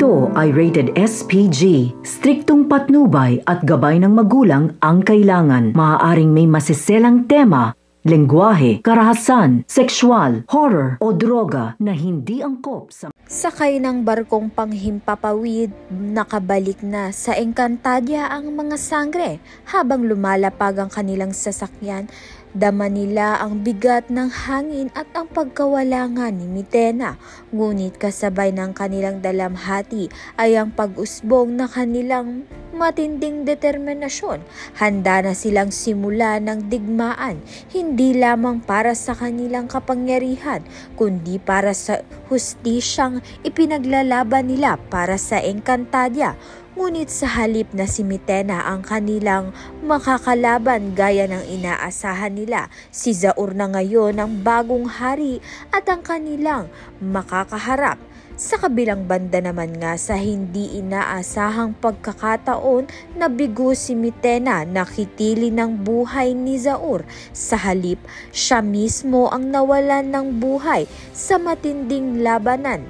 Ito ay rated SPG. Striktong patnubay at gabay ng magulang ang kailangan. Maaaring may masiselang tema, lengguwahe, karahasan, sexual, horror o droga na hindi angkop sa... Sakay ng barkong panghimpapawid, nakabalik na sa Encantadia ang mga sangre. Habang lumalapag ang kanilang sasakyan, dama nila ang bigat ng hangin at ang pagkawala nga ni Mitena. Ngunit kasabay ng kanilang dalamhati ay ang pag-usbong na kanilang matinding determinasyon. Handa na silang simula ng digmaan, hindi lamang para sa kanilang kapangyarihan, kundi para sa hustisyang ipinaglalaban nila para sa Encantadia. Ngunit sa halip na si Mitena ang kanilang makakalaban gaya ng inaasahan nila, si Zaur na ngayon ang bagong hari at ang kanilang makakaharap. Sa kabilang banda naman nga, sa hindi inaasahang pagkakataon, nabigo si Mitena na kitili ng buhay ni Zaur. Sa halip, siya mismo ang nawalan ng buhay sa matinding labanan.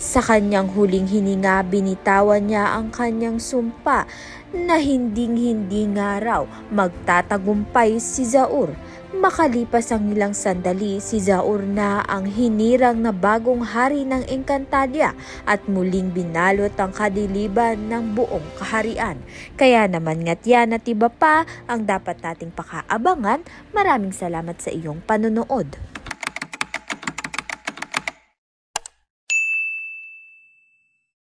Sa kanyang huling hininga, binitawan niya ang kanyang sumpa na hinding-hindi nga raw magtatagumpay si Zaur. Makalipas ang ilang sandali, si Zaur na ang hinirang na bagong hari ng Encantadia at muling binalot ang kadiliban ng buong kaharian. Kaya naman nga't yan at iba pa ang dapat nating pakaabangan. Maraming salamat sa iyong panonood.